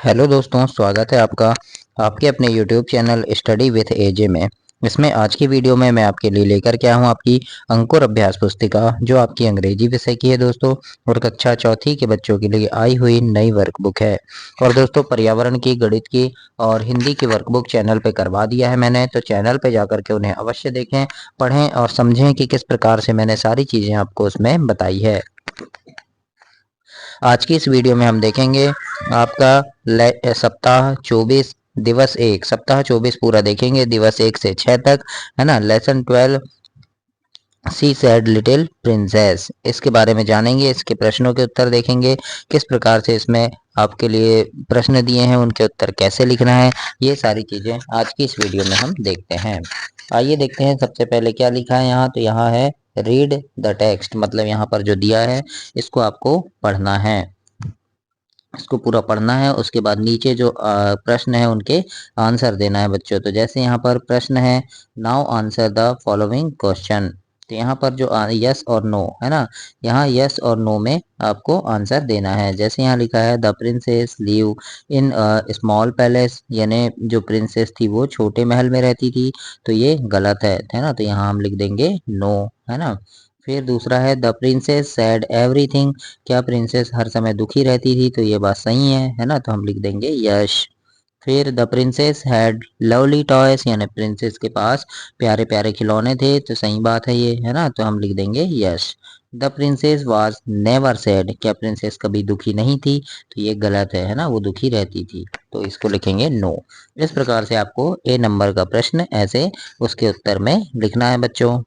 Hello दोस्तों, स्वागत है आपका आपके अपने यूट्यूब चैनल स्टडी विथ एजे में। इसमें आज की वीडियो में मैं आपके लिए लेकर के आया हूँ आपकी अंकुर अभ्यास पुस्तिका, जो आपकी अंग्रेजी विषय की है दोस्तों, और कक्षा चौथी के बच्चों के लिए आई हुई नई वर्कबुक है। और दोस्तों, पर्यावरण की, गणित की और हिंदी की वर्कबुक चैनल पे करवा दिया है मैंने, तो चैनल पे जाकर के उन्हें अवश्य देखें, पढ़ें और समझें कि किस प्रकार से मैंने सारी चीज़ें आपको उसमें बताई है। आज की इस वीडियो में हम देखेंगे आपका सप्ताह 24 दिवस 1, सप्ताह 24 पूरा देखेंगे, दिवस 1 से 6 तक, है ना। लेसन 12 सी सैड लिटिल प्रिंसेस, इसके बारे में जानेंगे, इसके प्रश्नों के उत्तर देखेंगे, किस प्रकार से इसमें आपके लिए प्रश्न दिए हैं, उनके उत्तर कैसे लिखना है, ये सारी चीजें आज की इस वीडियो में हम देखते हैं। आइए देखते हैं सबसे पहले क्या लिखा है यहाँ। तो यहाँ है रीड द टेक्स्ट, मतलब यहाँ पर जो दिया है इसको आपको पढ़ना है, इसको पूरा पढ़ना है। उसके बाद नीचे जो प्रश्न है उनके आंसर देना है बच्चों। तो जैसे यहाँ पर प्रश्न है, now answer the following question. तो यहाँ पर जो यस और नो है ना, यहाँ यस और नो में आपको आंसर देना है। जैसे यहाँ लिखा है the princess live in small palace, यानी जो प्रिंसेस थी वो छोटे महल में रहती थी, तो ये गलत है ना। तो यहाँ हम लिख देंगे नो, है ना। फिर दूसरा है द प्रिंसेस सैड एवरीथिंग, क्या प्रिंसेस हर समय दुखी रहती थी, तो ये बात सही है ना। तो हम लिख देंगे यश। फिर the princess had lovely toys, यानी प्रिंसेस के पास प्यारे प्यारे खिलौने थे, तो सही बात है ये, है ना। तो हम लिख देंगे yes. The princess was never sad, क्या प्रिंसेस कभी दुखी नहीं थी, तो ये गलत है ना, वो दुखी रहती थी, तो इसको लिखेंगे नो। इस प्रकार से आपको ए नंबर का प्रश्न ऐसे उसके उत्तर में लिखना है बच्चों।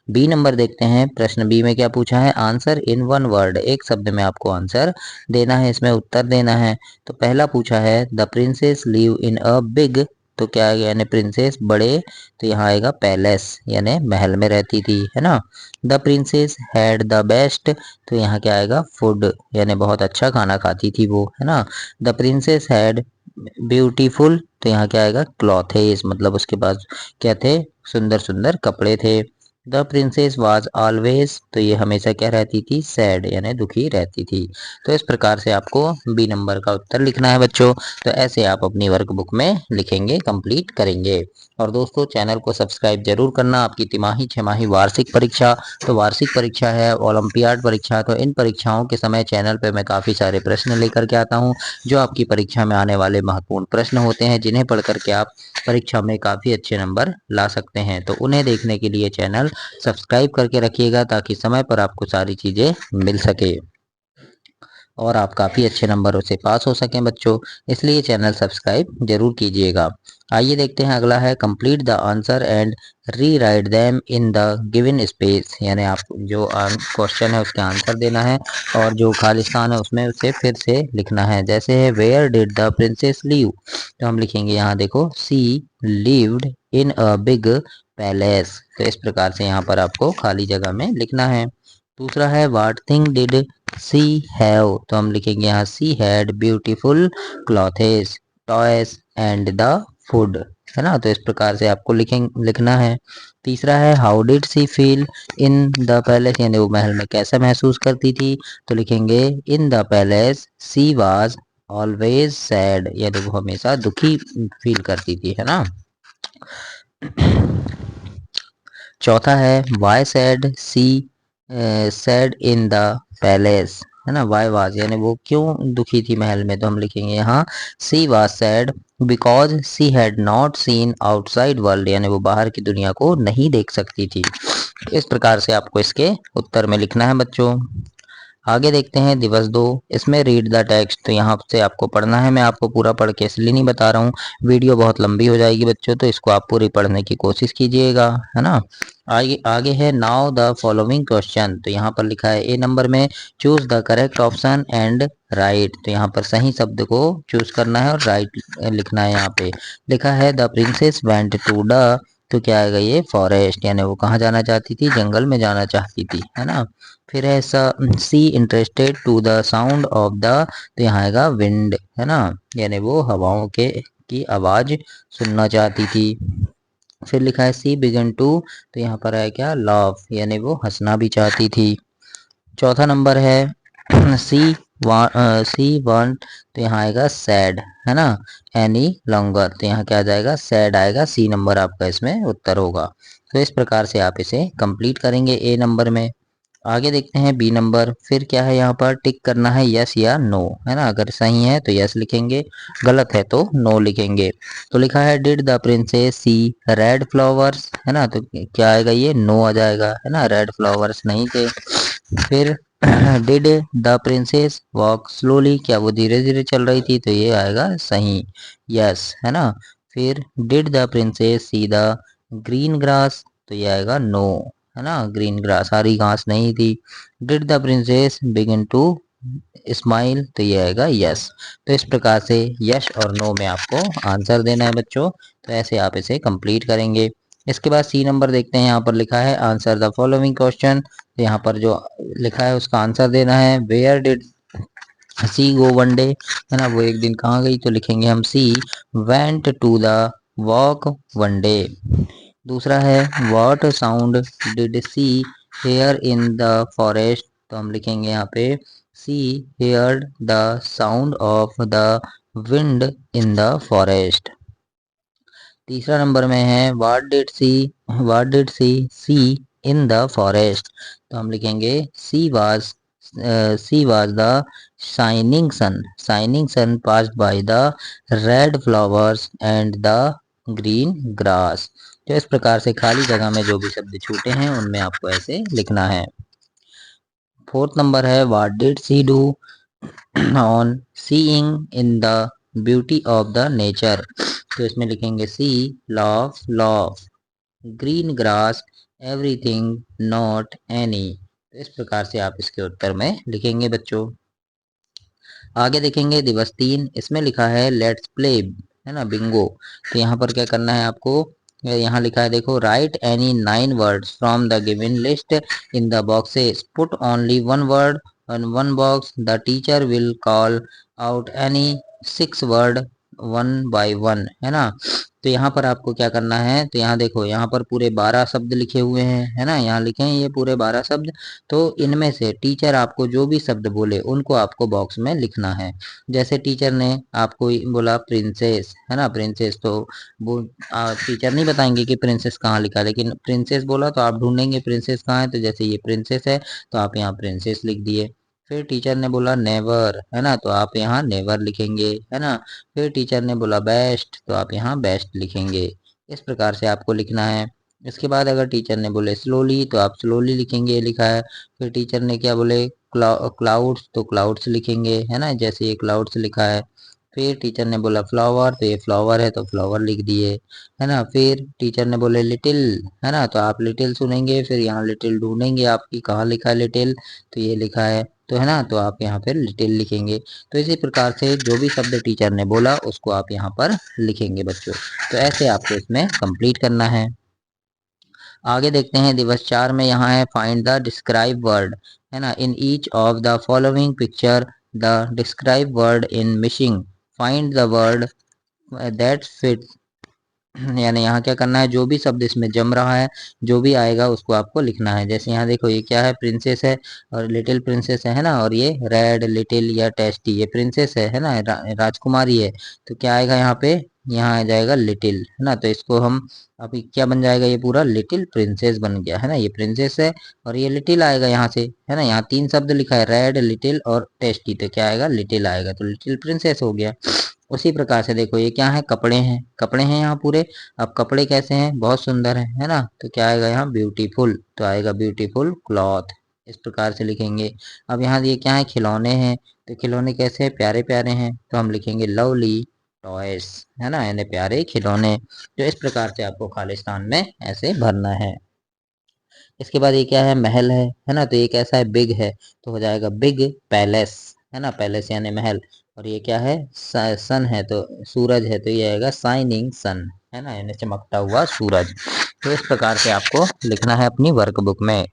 बी नंबर देखते हैं, प्रश्न बी में क्या पूछा है, आंसर इन वन वर्ड, एक शब्द में आपको आंसर देना है, इसमें उत्तर देना है। तो पहला पूछा है the princess live in a big, तो क्या है, यानी प्रिंसेस बड़े, तो यहाँ आएगा पैलेस, यानी महल में रहती थी, है ना। The princess had the best, तो यहाँ क्या आएगा, फूड, यानी बहुत अच्छा खाना खाती थी वो, है ना। द प्रिंसेस हैड ब्यूटीफुल, तो यहाँ क्या आएगा, क्लॉथेस, मतलब उसके पास क्या थे, सुंदर सुंदर कपड़े थे। द प्रिंसेस वाज ऑलवेज, तो ये हमेशा क्या रहती थी, सैड, यानी दुखी रहती थी। तो इस प्रकार से आपको बी नंबर का उत्तर लिखना है बच्चों। तो ऐसे आप अपनी वर्कबुक में लिखेंगे, कंप्लीट करेंगे। और दोस्तों, चैनल को सब्सक्राइब जरूर करना। आपकी तिमाही, छमाही, वार्षिक परीक्षा, तो वार्षिक परीक्षा है, ओलंपियाड परीक्षा, तो इन परीक्षाओं के समय चैनल पे मैं काफ़ी सारे प्रश्न लेकर के आता हूँ, जो आपकी परीक्षा में आने वाले महत्वपूर्ण प्रश्न होते हैं, जिन्हें पढ़ करके आप परीक्षा में काफ़ी अच्छे नंबर ला सकते हैं। तो उन्हें देखने के लिए चैनल सब्सक्राइब करके रखिएगा, ताकि समय पर आपको सारी चीज़ें मिल सके और आप काफ़ी अच्छे नंबरों से पास हो सकें बच्चों, इसलिए चैनल सब्सक्राइब जरूर कीजिएगा। आइए देखते हैं, अगला है complete the answer and rewrite them in the given space, यानी आप जो क्वेश्चन है उसका आंसर देना है, और जो खाली स्थान है उसमें उसे फिर से लिखना है। जैसे है where did the princess live, तो हम लिखेंगे यहाँ देखो, she lived in a big palace, तो इस प्रकार से यहाँ पर आपको खाली जगह में लिखना है। दूसरा है what thing did she have, तो हम लिखेंगे यहाँ she had beautiful clothes, toys and the food, है ना। तो इस प्रकार से आपको लिखना है। तीसरा है how did she feel in the palace, यानी वो महल में कैसा महसूस करती थी, तो लिखेंगे in the palace she was always sad, यानी वो हमेशा दुखी फील करती थी, है ना। चौथा है why sad she sad in the palace, है ना। वाई वाज, यानी वो क्यों दुखी थी महल में, तो हम लिखेंगे यहाँ सी was sad because she had not seen outside world, यानी वो बाहर की दुनिया को नहीं देख सकती थी। इस प्रकार से आपको इसके उत्तर में लिखना है बच्चों। आगे देखते हैं दिवस 2, इसमें रीड द टेक्स्ट, तो यहाँ से आपको पढ़ना है। मैं आपको पूरा पढ़ के इसलिए नहीं बता रहा हूँ, वीडियो बहुत लंबी हो जाएगी बच्चों, तो इसको आप पूरी पढ़ने की कोशिश कीजिएगा, है ना। आगे आगे है नाउ द फॉलोइंग क्वेश्चन, तो यहाँ पर लिखा है ए नंबर में choose the correct option and right, तो यहाँ पर सही शब्द को चूज करना है और राइट लिखना है। यहाँ पे लिखा है the princess went to the, तो क्या आएगा ये, फॉरेस्ट, यानी वो कहाँ जाना चाहती थी, जंगल में जाना चाहती थी, है ना। फिर है she interested to the sound of the, तो यहाँ आएगा विंड, है ना, यानी वो हवाओं के की आवाज सुनना चाहती थी। फिर लिखा है सी बिगन टू, तो यहाँ पर है क्या, लाफ, यानी वो हंसना भी चाहती थी। चौथा नंबर है सी सी वांट, तो यहाँ आएगा सैड, है ना, एनी लॉन्गर, तो यहाँ क्या आ जाएगा, सैड आएगा, सी नंबर आपका इसमें उत्तर होगा। तो इस प्रकार से आप इसे कंप्लीट करेंगे ए नंबर में। आगे देखते हैं बी नंबर। फिर क्या है, यहाँ पर टिक करना है यस या नो, है ना, अगर सही है तो यस लिखेंगे, गलत है तो नो लिखेंगे। तो लिखा है did the princess see red flowers, है ना, तो क्या आएगा, ये नो आ जाएगा, है ना, रेड फ्लावर्स नहीं थे। फिर did the princess walk slowly, क्या वो धीरे धीरे चल रही थी, तो ये आएगा सही, यस, है ना। फिर did the princess see the green grass, तो ये आएगा नो, है ना, ग्रीन ग्रास, हरी घास नहीं थी। Did the princess begin to smile, तो ये आएगा यस। तो इस प्रकार से यस और नो में आपको आंसर देना है बच्चों। तो ऐसे आप इसे कंप्लीट करेंगे। इसके बाद सी नंबर देखते हैं, यहाँ पर लिखा है आंसर द फॉलोइंग क्वेश्चन, तो यहाँ पर जो लिखा है उसका आंसर देना है। Where did she go one day, है ना, वो एक दिन कहाँ गई, तो लिखेंगे हम she went to the walk one day. दूसरा है what sound did she hear in the forest, तो हम लिखेंगे यहाँ पे she heard the sound of the wind in the forest. तीसरा नंबर में है what did she see in the forest, तो हम लिखेंगे she was the shining sun passed by the red flowers and the green grass. तो इस प्रकार से खाली जगह में जो भी शब्द छूटे हैं उनमें आपको ऐसे लिखना है। फोर्थ नंबर है what did she do on seeing in the beauty of the nature, तो इसमें लिखेंगे she love green grass everything not any. तो इस प्रकार से आप इसके उत्तर में लिखेंगे बच्चों। आगे देखेंगे दिवस 3, इसमें लिखा है लेट्स प्ले, है ना, बिंगो। तो यहाँ पर क्या करना है आपको, यहाँ लिखा है देखो, right any 9 words from the given list in the boxes, put only 1 word on 1 box, the teacher will call out any 6 word 1 by 1, है ना। तो यहाँ पर आपको क्या करना है, तो यहाँ देखो, यहाँ पर पूरे 12 शब्द लिखे हुए हैं, है ना, यहाँ लिखे हैं ये पूरे 12 शब्द। तो इनमें से टीचर आपको जो भी शब्द बोले उनको आपको बॉक्स में लिखना है। जैसे टीचर ने आपको बोला प्रिंसेस, है ना, प्रिंसेस, तो वो टीचर नहीं बताएंगे कि प्रिंसेस कहाँ लिखा, लेकिन प्रिंसेस बोला तो आप ढूंढेंगे प्रिंसेस कहाँ है, तो जैसे ये प्रिंसेस है तो आप यहाँ प्रिंसेस लिख दिए। फिर टीचर ने बोला नेवर, है ना, तो आप यहाँ नेवर लिखेंगे, है ना। फिर टीचर ने बोला बेस्ट, तो आप यहाँ बेस्ट लिखेंगे। इस प्रकार से आपको लिखना है। इसके बाद अगर टीचर ने बोले स्लोली, तो आप स्लोली लिखेंगे, ये लिखा है। फिर टीचर ने क्या बोले क्लाउड्स, तो क्लाउड्स लिखेंगे, है ना, जैसे ये क्लाउड्स लिखा है। फिर टीचर ने बोला फ्लावर, तो ये फ्लावर है तो फ्लावर लिख दिए, है ना। फिर टीचर ने बोले लिटिल, है ना, तो आप लिटिल सुनेंगे, फिर यहाँ लिटिल ढूंढेंगे आपकी कहाँ लिखा है लिटिल, तो ये लिखा है, तो है ना, तो आप यहाँ पर लिटिल लिखेंगे। तो इसी प्रकार से जो भी शब्द टीचर ने बोला उसको आप यहाँ पर लिखेंगे बच्चों। तो ऐसे आपको इसमें कंप्लीट करना है। आगे देखते हैं दिवस 4 में, यहाँ है फाइंड द डिस्क्राइब वर्ड, है ना, in each of the following picture the describe word in missing, find the word that fit, यानी यहाँ क्या करना है, जो भी शब्द इसमें जम रहा है, जो भी आएगा उसको आपको लिखना है। जैसे यहाँ देखो, ये क्या है, प्रिंसेस है और लिटिल प्रिंसेस है ना, और ये रेड लिटिल या टेस्टी, ये प्रिंसेस है ना, राजकुमारी है, तो क्या आएगा यहाँ पे, यहाँ आ जाएगा लिटिल, है ना। तो इसको हम अभी क्या बन जाएगा, ये पूरा लिटिल प्रिंसेस बन गया, है ना, ये प्रिंसेस है और ये लिटिल आएगा यहाँ से, है ना। यहाँ 3 शब्द लिखा है, रेड लिटिल और टेस्टी, तो क्या आएगा, लिटिल आएगा, तो लिटिल प्रिंसेस हो गया। उसी प्रकार से देखो, ये क्या है, कपड़े हैं यहाँ पूरे। अब कपड़े कैसे हैं, बहुत सुंदर है ना, तो क्या आएगा यहाँ ब्यूटीफुल, तो आएगा ब्यूटीफुल क्लॉथ। इस प्रकार से लिखेंगे। अब यहाँ ये क्या है, खिलौने हैं, तो खिलौने कैसे हैं, प्यारे प्यारे हैं, तो हम लिखेंगे लवली टॉयस, है ना, यानी प्यारे खिलौने। तो इस प्रकार से आपको खालिस्तान में ऐसे भरना है। इसके बाद ये क्या है, महल है ना, तो ये कैसा है, बिग है, तो हो जाएगा बिग पैलेस, है ना, पैलेस यानी महल। और ये क्या है, सन है, तो सूरज है, तो ये आएगा शाइनिंग सन, है ना, यानी चमकता हुआ सूरज। तो इस प्रकार से आपको लिखना है अपनी वर्कबुक में।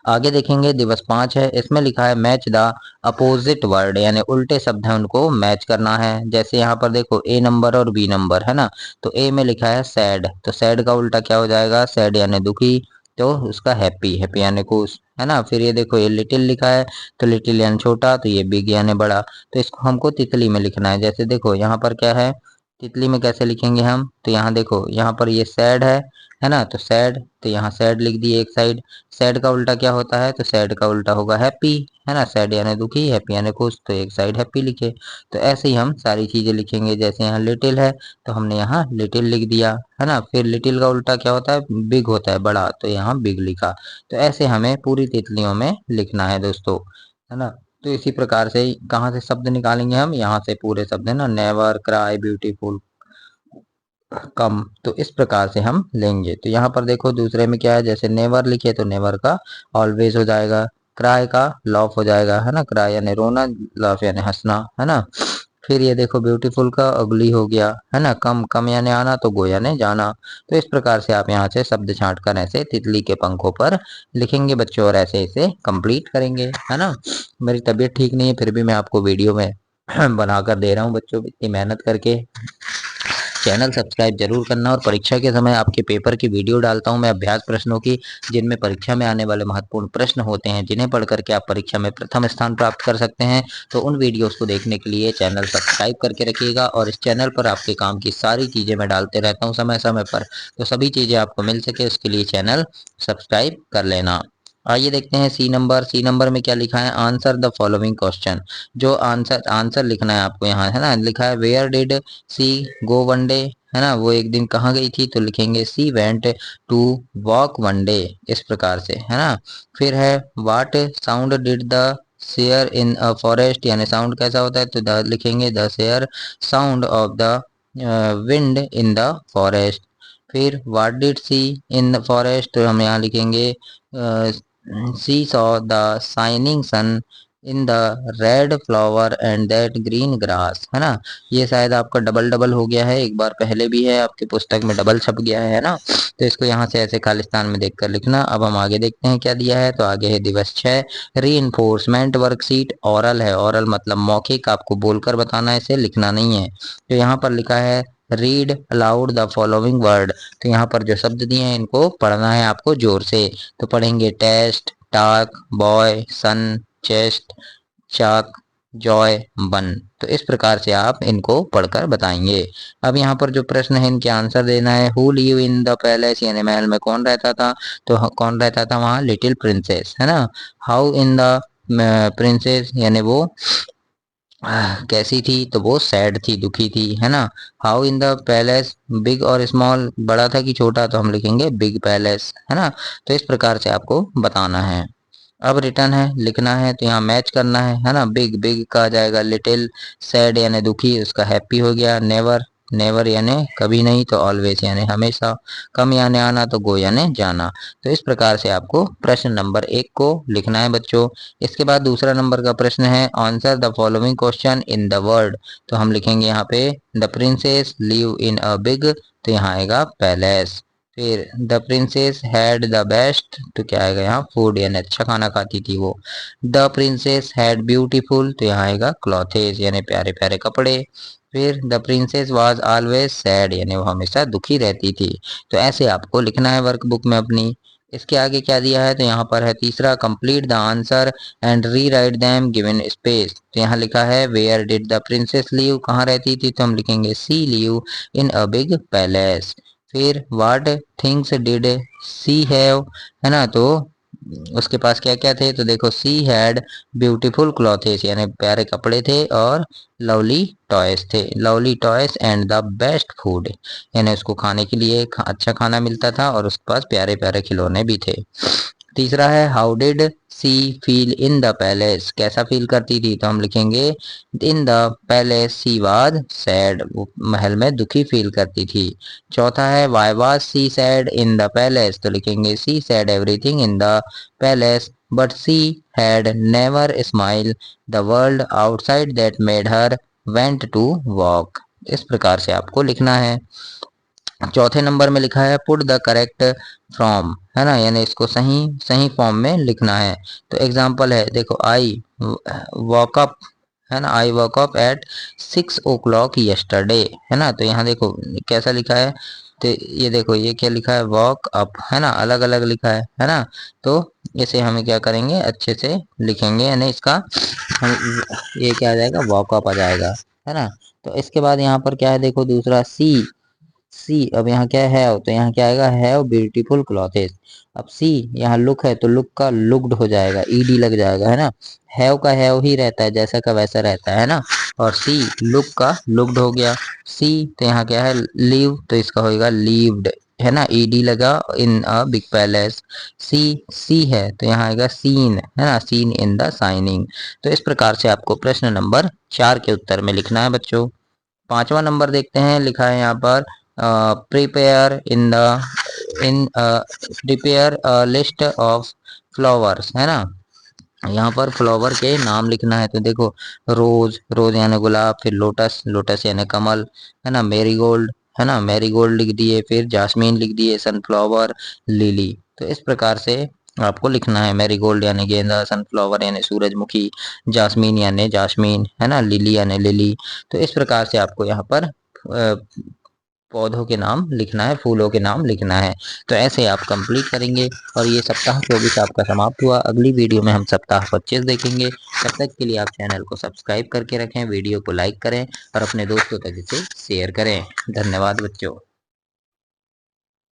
आगे देखेंगे दिवस 5 है, इसमें लिखा है मैच द अपोजिट वर्ड, यानी उल्टे शब्द हैं उनको मैच करना है। जैसे यहाँ पर देखो ए नंबर और बी नंबर, है ना, तो ए में लिखा है सैड, तो सैड का उल्टा क्या हो जाएगा, सैड यानी दुखी। तो उसका हैप्पी, हैप्पी यानी खुश, है ना। फिर ये देखो ये लिटिल लिखा है, तो लिटिल यानी छोटा, तो ये बिग यानी बड़ा। तो इसको हमको तितली में लिखना है। जैसे देखो यहाँ पर क्या है, तितली में कैसे लिखेंगे हम, तो यहाँ देखो यहाँ पर ये सैड है ना, तो सैड, तो यहाँ सैड लिख दिए एक साइड। सैड का उल्टा क्या होता है, तो सैड का उल्टा होगा हैप्पी, है ना। सैड यानी दुखी, हैप्पी यानी खुश, तो एक साइड हैप्पी लिखे। तो ऐसे ही हम सारी चीजें लिखेंगे। जैसे यहाँ लिटिल है, तो हमने यहाँ लिटिल लिख दिया, है ना। फिर लिटिल का उल्टा क्या होता है, बिग होता है, बड़ा, तो यहाँ बिग लिखा। तो ऐसे हमें पूरी तितलियों में लिखना है दोस्तों, है ना। तो इसी प्रकार से कहाँ से शब्द निकालेंगे हम, यहाँ से पूरे शब्द है ना, नेवर, क्राई, ब्यूटीफुल, कम। तो इस प्रकार से हम लेंगे। तो यहाँ पर देखो दूसरे में क्या है, जैसे नेवर लिखे तो नेवर का ऑलवेज हो जाएगा, क्राई का लॉफ हो जाएगा, है ना। क्राई यानी रोना, लॉफ यानी हंसना, है ना। फिर ये देखो ब्यूटीफुल का अगली हो गया, है ना। कम, कम यानी आना, तो गो यानी जाना। तो इस प्रकार से आप यहाँ से शब्द छांट कर ऐसे तितली के पंखों पर लिखेंगे बच्चों, और ऐसे इसे कंप्लीट करेंगे, है ना। मेरी तबीयत ठीक नहीं है, फिर भी मैं आपको वीडियो में बनाकर दे रहा हूँ बच्चों, इतनी मेहनत करके। चैनल सब्सक्राइब जरूर करना। और परीक्षा के समय आपके पेपर की वीडियो डालता हूं मैं, अभ्यास प्रश्नों की, जिनमें परीक्षा में आने वाले महत्वपूर्ण प्रश्न होते हैं, जिन्हें पढ़ करके आप परीक्षा में प्रथम स्थान प्राप्त कर सकते हैं। तो उन वीडियोस को देखने के लिए चैनल सब्सक्राइब करके रखिएगा। और इस चैनल पर आपके काम की सारी चीजें मैं डालते रहता हूँ समय समय पर, तो सभी चीजें आपको मिल सके उसके लिए चैनल सब्सक्राइब कर लेना। आइए देखते हैं सी नंबर। सी नंबर में क्या लिखा है, आंसर द फॉलोइंग क्वेश्चन। जो आंसर आंसर लिखना है आपको, यहाँ है ना लिखा है where did she go one day, है ना। वो एक दिन कहाँ गई थी, तो लिखेंगे she went to walk one day, इस प्रकार से, है ना। फिर है what sound did the share in a forest, यानी साउंड कैसा होता है, तो लिखेंगे the share sound of the wind in the forest. फिर what did she in the forest, तो हम यहाँ लिखेंगे she saw the shining sun in the red flower and that green grass, है ना। ये शायद आपका डबल डबल हो गया है, एक बार पहले भी है आपकी पुस्तक में, डबल छप गया है ना। तो इसको यहाँ से ऐसे खालिस्तान में देखकर लिखना। अब हम आगे देखते हैं क्या दिया है। तो आगे है दिवस 6, री इन्फोर्समेंट वर्कशीट, ओरल है, ओरल मतलब मौखिक, आपको बोलकर बताना है, इसे लिखना नहीं है। तो यहाँ पर लिखा है read aloud the following word, तो यहाँ पर जो शब्द दिए हैं इनको पढ़ना है आपको जोर से। तो पढ़ेंगे टेस्ट, टाक, बॉय, सन, चेस्ट, चाक, जॉय, बन। तो इस प्रकार से आप इनको पढ़कर बताएंगे। अब यहाँ पर जो प्रश्न है इनके आंसर देना है। Who live in the palace, यानी महल में कौन रहता था, तो कौन रहता था वहाँ, लिटिल प्रिंसेस, है ना। हाउ इन द प्रिंसेस, यानी वो कैसी थी, तो वो सैड थी, दुखी थी, है ना। How in the palace, big और स्मॉल, बड़ा था कि छोटा, तो हम लिखेंगे बिग पैलेस, है ना। तो इस प्रकार से आपको बताना है। अब रिटर्न है, लिखना है, तो यहाँ मैच करना है ना। बिग, बिग का आ जाएगा लिटिल, सैड यानी दुखी, उसका हैप्पी हो गया। नेवर, नेवर यानी कभी नहीं, तो ऑलवेज यानी हमेशा। कम यानी आना, तो गो यानी जाना। तो इस प्रकार से आपको प्रश्न नंबर 1 को लिखना है बच्चों। इसके बाद दूसरा नंबर का प्रश्न है answer the following question in the word, तो हम लिखेंगे यहाँ पे the princess live in a big, तो यहाँ आएगा पैलेस। फिर the princess had the best, तो क्या आएगा यहाँ फूड, यानी अच्छा खाना खाती थी वो। द प्रिंसेस हैड ब्यूटीफुल, तो यहाँ आएगा क्लॉथेस, यानी प्यारे प्यारे कपड़े। फिर the princess was always sad, यानी वो हमेशा दुखी रहती थी। तो ऐसे आपको लिखना है वर्कबुक में अपनी। इसके आगे क्या दिया है, तो यहाँ पर है तीसरा, complete the answer and rewrite them given space, तो यहाँ लिखा है where did the princess live, कहाँ रहती थी, तो हम लिखेंगे she live in a big palace. फिर what things did she have, है ना, तो उसके पास क्या क्या थे, तो देखो सी हैड ब्यूटीफुल क्लॉथेस, यानी प्यारे कपड़े थे, और लवली टॉयस थे, lovely toys and the best food, यानी उसको खाने के लिए अच्छा खाना मिलता था, और उसके पास प्यारे प्यारे खिलौने भी थे। तीसरा है how did she feel in the palace, कैसा फील करती थी, तो हम लिखेंगे in the palace she was sad, वो महल में दुखी फील करती थी। चौथा है why was she sad in the palace, तो लिखेंगे she sad everything in the palace but she had never smile the world outside that made her went to walk. इस प्रकार से आपको लिखना है। चौथे नंबर में लिखा है पुट द करेक्ट फ्रॉम, है ना, यानी इसको सही सही फॉर्म में लिखना है। तो एग्जांपल है देखो आई वॉकअप, है ना, आई वॉकअप एट 6 o'clock यस्टरडे, है ना। तो यहाँ देखो कैसा लिखा है, तो ये देखो ये क्या लिखा है, वॉक अप, है ना, अलग अलग लिखा है ना। तो इसे हमें क्या करेंगे, अच्छे से लिखेंगे, यानी इसका हम ये क्या आ जाएगा, वॉक अप आ जाएगा, है ना। तो इसके बाद यहाँ पर क्या है, देखो दूसरा सी, सी अब यहाँ क्या है, तो यहाँ क्या आएगा, हैव ब्यूटीफुल क्लॉथेस। अब सी यहाँ लुक है तो लुक का लुक्ड हो जाएगा, ईडी लग जाएगा, है ना। हैव का हैव ही रहता है, जैसा का वैसा रहता है ना। और सी लुक का लुक्ड हो गया। सी तो यहाँ क्या है, लिव, तो इसका होगा लीव्ड, है ना, ईडी लगा, इन अ बिग पैलेस। सी सी है तो यहाँ आएगा सीन, है ना, सीन इन द साइनिंग। तो इस प्रकार से आपको प्रश्न नंबर 4 के उत्तर में लिखना है बच्चों। 5वां नंबर देखते हैं, लिखा है यहाँ पर prepare in the in prepare list of flowers, है ना। यहाँ पर फ्लावर के नाम लिखना है, तो देखो रोज, रोज यानी गुलाब, फिर लोटस, लोटस यानी कमल, है ना, मैरीगोल्ड, है ना, मैरीगोल्ड लिख दिए, फिर जास्मीन लिख दिए, सनफ्लावर, लिली। तो इस प्रकार से आपको लिखना है, मैरीगोल्ड यानी गेंदा, सनफ्लावर यानी सूरजमुखी, जास्मीन यानी जास्मीन, है ना, लिली यानी लिली। तो इस प्रकार से आपको यहाँ पर पौधों के नाम लिखना है, फूलों के नाम लिखना है। तो ऐसे आप कंप्लीट करेंगे और ये सप्ताह 24 आपका समाप्त हुआ। अगली वीडियो में हम सप्ताह 25 देखेंगे। तब तक के लिए आप चैनल को सब्सक्राइब करके रखें, वीडियो को लाइक करें और अपने दोस्तों तक इसे शेयर करें। धन्यवाद बच्चों।